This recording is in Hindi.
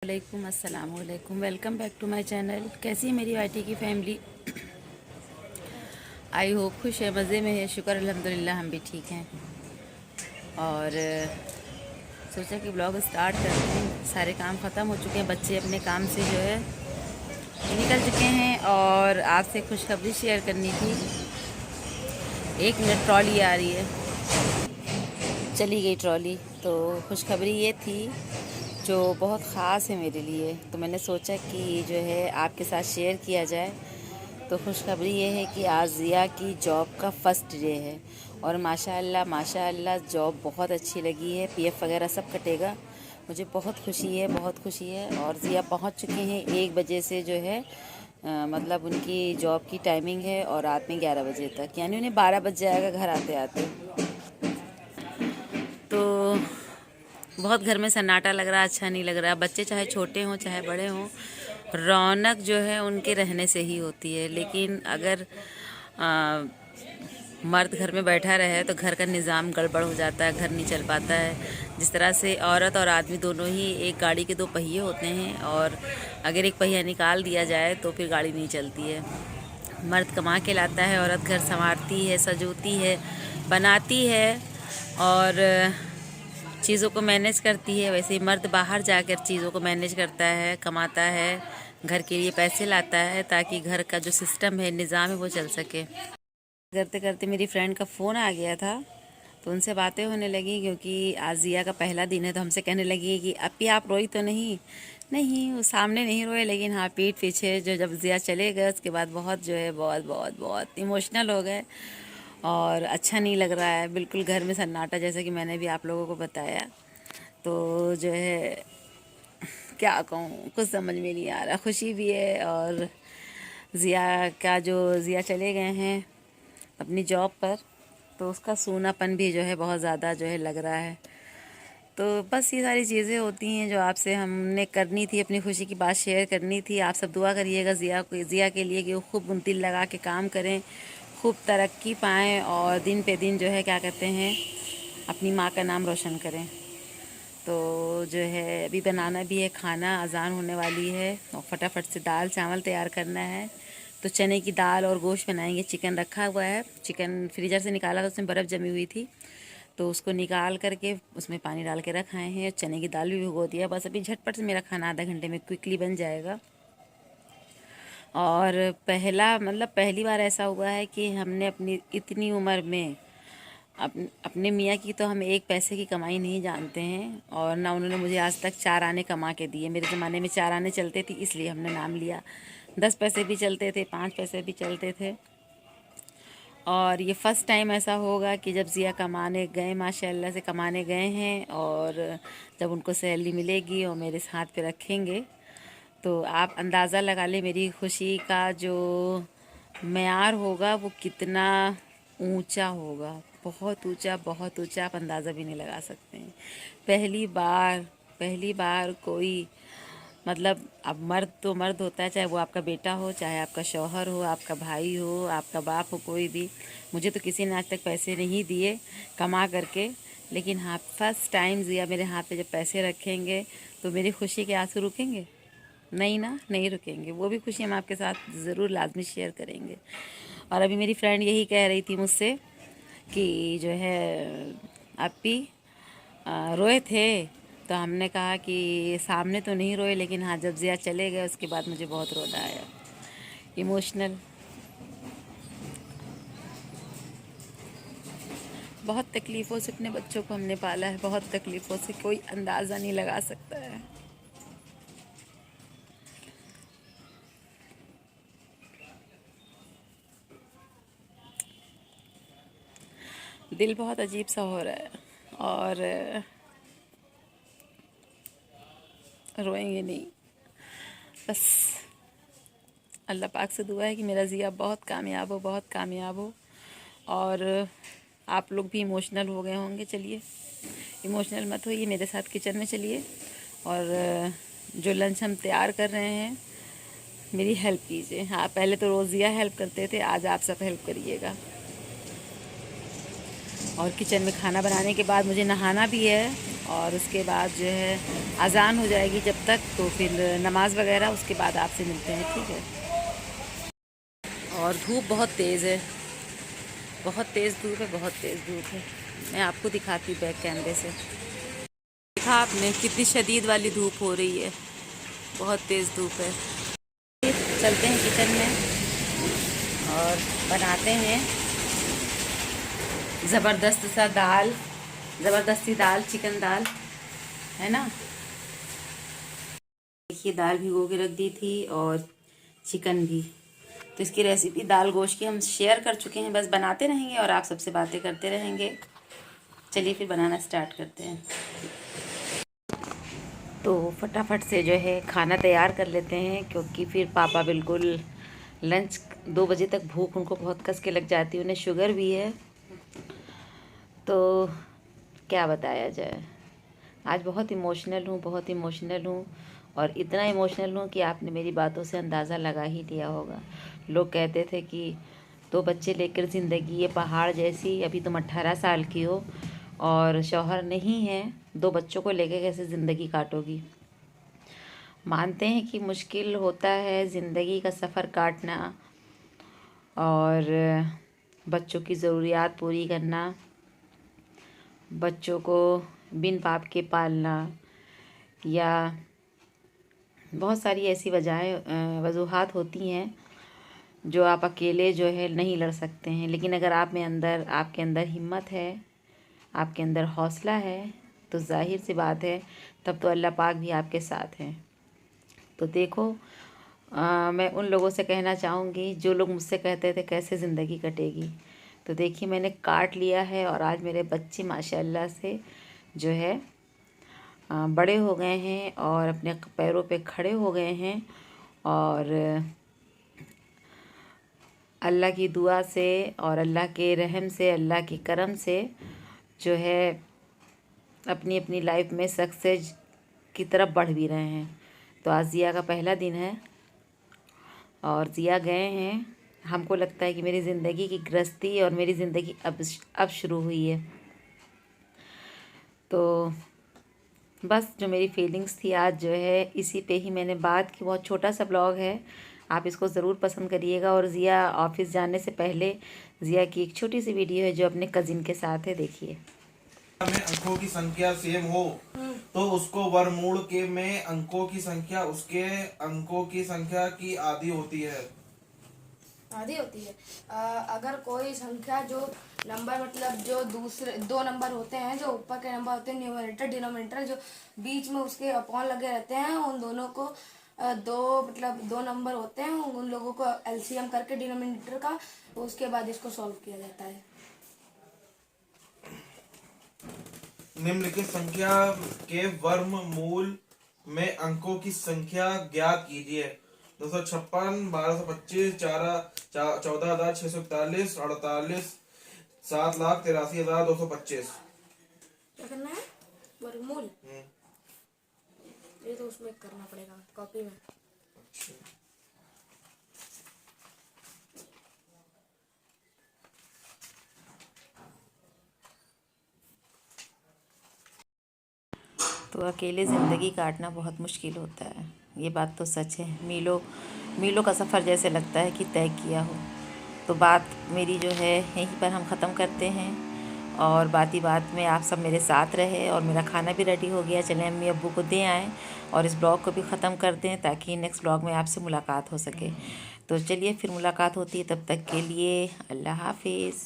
वालेकुम अस्सलाम वालेकुम। Welcome back to my channel. कैसी है मेरी वाईटी की फैमिली? आई होप खुश है, मज़े में है। शुक्र अल्हम्दुलिल्लाह हम भी ठीक हैं। और सोचा कि ब्लॉग स्टार्ट करते हैं। सारे काम ख़त्म हो चुके हैं, बच्चे अपने काम से जो है निकल चुके हैं और आपसे खुशखबरी शेयर करनी थी। 1 मिनट, ट्रॉली आ रही है। चली गई ट्रॉली। तो खुशखबरी ये थी जो बहुत ख़ास है मेरे लिए, तो मैंने सोचा कि जो है आपके साथ शेयर किया जाए। तो खुशखबरी ये है कि आज ज़िया की जॉब का फ़र्स्ट डे है और माशाअल्लाह जॉब बहुत अच्छी लगी है। पीएफ वगैरह सब कटेगा। मुझे बहुत खुशी है, बहुत खुशी है। और ज़िया पहुंच चुके हैं 1 बजे से जो है मतलब उनकी जॉब की टाइमिंग है और रात में 11 बजे तक, यानी उन्हें 12 बज जाएगा घर आते आते। तो बहुत घर में सन्नाटा लग रहा, अच्छा नहीं लग रहा। बच्चे चाहे छोटे हों चाहे बड़े हों, रौनक जो है उनके रहने से ही होती है। लेकिन अगर मर्द घर में बैठा रहे तो घर का निज़ाम गड़बड़ हो जाता है, घर नहीं चल पाता है। जिस तरह से औरत और आदमी दोनों ही एक गाड़ी के 2 पहिए होते हैं और अगर एक पहिया निकाल दिया जाए तो फिर गाड़ी नहीं चलती है। मर्द कमा के लाता है, औरत घर संवारती है, सजोती है, बनाती है और चीज़ों को मैनेज करती है। वैसे ही मर्द बाहर जाकर चीज़ों को मैनेज करता है, कमाता है, घर के लिए पैसे लाता है ताकि घर का जो सिस्टम है, निज़ाम है, वो चल सके। करते करते मेरी फ्रेंड का फ़ोन आ गया था, तो उनसे बातें होने लगी क्योंकि आज ज़िया का पहला दिन है। तो हमसे कहने लगी कि अप्पी आप रोई तो नहीं? नहीं, वो सामने नहीं रोए, लेकिन हाँ पीठ पीछे जो जब ज़िया चले गए उसके बाद बहुत जो है बहुत बहुत बहुत इमोशनल हो गए और अच्छा नहीं लग रहा है। बिल्कुल घर में सन्नाटा, जैसा कि मैंने भी आप लोगों को बताया। तो जो है क्या कहूँ, कुछ समझ में नहीं आ रहा। खुशी भी है और ज़िया चले गए हैं अपनी जॉब पर, तो उसका सूनापन भी जो है बहुत ज़्यादा जो है लग रहा है। तो बस ये सारी चीज़ें होती हैं जो आपसे हमने करनी थी, अपनी खुशी की बात शेयर करनी थी। आप सब दुआ करिएगा ज़िया के लिए कि वो खूब दिल लगा के काम करें, खूब तरक्की पाएँ और दिन पे दिन जो है क्या कहते हैं अपनी माँ का नाम रोशन करें। तो जो है अभी बनाना भी है खाना, अज़ान होने वाली है और फटाफट से दाल चावल तैयार करना है। तो चने की दाल और गोश्त बनाएंगे। चिकन रखा हुआ है, चिकन फ्रीज़र से निकाला था, उसमें बर्फ़ जमी हुई थी, तो उसको निकाल करके उसमें पानी डाल के रखाए हैं। चने की दाल भी भिगो दिया। बस अभी झटपट से मेरा खाना आधा घंटे में क्विकली बन जाएगा। और पहली बार ऐसा हुआ है कि हमने अपनी इतनी उम्र में अपने मियाँ की तो हम 1 पैसे की कमाई नहीं जानते हैं और ना उन्होंने मुझे आज तक 4 आने कमा के दिए। मेरे ज़माने में 4 आने चलते थे, इसलिए हमने नाम लिया। 10 पैसे भी चलते थे, 5 पैसे भी चलते थे। और ये फ़र्स्ट टाइम ऐसा होगा कि जब ज़िया कमाने गए, माशाल्लाह से कमाने गए हैं, और जब उनको सैलरी मिलेगी और मेरे हाथ पे रखेंगे तो आप अंदाज़ा लगा लें मेरी खुशी का जो मेयार होगा वो कितना ऊंचा होगा। बहुत ऊंचा, बहुत ऊंचा, आप अंदाज़ा भी नहीं लगा सकते हैं। पहली बार कोई मतलब, अब मर्द तो मर्द होता है, चाहे वो आपका बेटा हो, चाहे आपका शौहर हो, आपका भाई हो, आपका बाप हो, कोई भी। मुझे तो किसी ने आज तक पैसे नहीं दिए कमा करके, लेकिन हाँ फर्स्ट टाइम ज़िया मेरे हाथ पे जब पैसे रखेंगे तो मेरी खुशी के आंसू रुकेंगे? नहीं ना, नहीं रुकेंगे। वो भी खुशी हम आपके साथ ज़रूर लाजमी शेयर करेंगे। और अभी मेरी फ्रेंड यही कह रही थी मुझसे कि जो है अप्पी रोए थे, तो हमने कहा कि सामने तो नहीं रोए, लेकिन हाँ जब ज़िया चले गए उसके बाद मुझे बहुत रोना आया, इमोशनल। बहुत तकलीफ़ों से अपने बच्चों को हमने पाला है, बहुत तकलीफ़ों से, कोई अंदाज़ा नहीं लगा सकता है। दिल बहुत अजीब सा हो रहा है और रोएंगे नहीं। बस अल्लाह पाक से दुआ है कि मेरा ज़िया बहुत कामयाब हो, बहुत कामयाब हो। और आप लोग भी इमोशनल हो गए होंगे। चलिए इमोशनल मत होइए, मेरे साथ किचन में चलिए और जो लंच हम तैयार कर रहे हैं मेरी हेल्प कीजिए। हाँ, पहले तो रोज़ ज़िया हेल्प करते थे, आज आप सब हेल्प करिएगा। और किचन में खाना बनाने के बाद मुझे नहाना भी है और उसके बाद जो है अज़ान हो जाएगी जब तक, तो फिर नमाज़ वगैरह उसके बाद आपसे मिलते हैं, ठीक है। और धूप बहुत तेज़ है, बहुत तेज़ धूप है, बहुत तेज़ धूप है। मैं आपको दिखाती हूँ बैक कैमरे से। देखा आपने कितनी शदीद वाली धूप हो रही है, बहुत तेज़ धूप है। चलते हैं किचन में और बनाते हैं ज़बरदस्त सा दाल, ज़बरदस्ती दाल, चिकन दाल है ना। देखिए दाल भिगो के रख दी थी और चिकन भी। तो इसकी रेसिपी दाल गोश्त की हम शेयर कर चुके हैं, बस बनाते रहेंगे और आप सबसे बातें करते रहेंगे। चलिए फिर बनाना स्टार्ट करते हैं। तो फटाफट से जो है खाना तैयार कर लेते हैं, क्योंकि फिर पापा बिल्कुल लंच 2 बजे तक भूख उनको बहुत कस के लग जाती है, उन्हें शुगर भी है। तो क्या बताया जाए, आज बहुत इमोशनल हूँ, बहुत इमोशनल हूँ। और इतना इमोशनल हूँ कि आपने मेरी बातों से अंदाज़ा लगा ही लिया होगा। लोग कहते थे कि 2 बच्चे लेकर ज़िंदगी ये पहाड़ जैसी, अभी तुम 18 साल की हो और शौहर नहीं है, 2 बच्चों को लेकर कैसे ज़िंदगी काटोगी। मानते हैं कि मुश्किल होता है ज़िंदगी का सफ़र काटना और बच्चों की ज़रूरियात पूरी करना, बच्चों को बिन बाप के पालना, या बहुत सारी ऐसी वजूहात होती हैं जो आप अकेले जो है नहीं लड़ सकते हैं। लेकिन अगर आपके अंदर हिम्मत है, आपके अंदर हौसला है, तो जाहिर सी बात है तब तो अल्लाह पाक भी आपके साथ हैं। तो देखो, मैं उन लोगों से कहना चाहूँगी जो लोग मुझसे कहते थे कैसे ज़िंदगी कटेगी, तो देखिए मैंने काट लिया है और आज मेरे बच्चे माशाल्लाह से जो है बड़े हो गए हैं और अपने पैरों पे खड़े हो गए हैं। और अल्लाह की दुआ से और अल्लाह के रहम से, अल्लाह के करम से जो है अपनी अपनी लाइफ में सक्सेस की तरफ बढ़ भी रहे हैं। तो आज ज़िया का पहला दिन है और ज़िया गए हैं। हमको लगता है कि मेरी ज़िंदगी की गृहस्थी और मेरी ज़िंदगी अब शुरू हुई है। तो बस जो मेरी फीलिंग्स थी आज जो है इसी पे ही मैंने बात की। बहुत छोटा सा ब्लॉग है, आप इसको ज़रूर पसंद करिएगा। और ज़िया ऑफिस जाने से पहले ज़िया की एक छोटी सी वीडियो है जो अपने कज़िन के साथ है, देखिए। में अंकों की संख्या सेम हो तो उसको वर्गमूल के में अंकों की संख्या उसके अंकों की संख्या की आधी होती है। अगर कोई संख्या जो नंबर मतलब जो दूसरे 2 नंबर होते हैं, जो ऊपर के नंबर होते हैं न्यूमरेटर डिनोमिनेटर, जो बीच में उसके अपॉन लगे रहते हैं, उन दोनों को दो नंबर होते हैं, उन लोगों को एलसीएम करके डिनोमिनेटर का, उसके बाद इसको सॉल्व किया जाता है। निम्नलिखित संख्या के वर्गमूल में अंकों की संख्या ज्ञात कीजिए। 256, 1225, 14,641, 48, 7,83,225। क्या करना है? वर्गमूल ये तो उसमें करना पड़ेगा कॉपी में। अच्छा। तो अकेले ज़िंदगी काटना बहुत मुश्किल होता है, ये बात तो सच है। मीलों मीलों का सफ़र जैसे लगता है कि तय किया हो। तो बात मेरी जो है यहीं पर हम ख़त्म करते हैं और बात ही बात में आप सब मेरे साथ रहे। और मेरा खाना भी रेडी हो गया, चलें अम्मी अब्बू को दे आएँ और इस ब्लॉग को भी ख़त्म कर दें ताकि नेक्स्ट ब्लॉग में आपसे मुलाकात हो सके। तो चलिए फिर मुलाकात होती है, तब तक के लिए अल्लाह हाफिज़।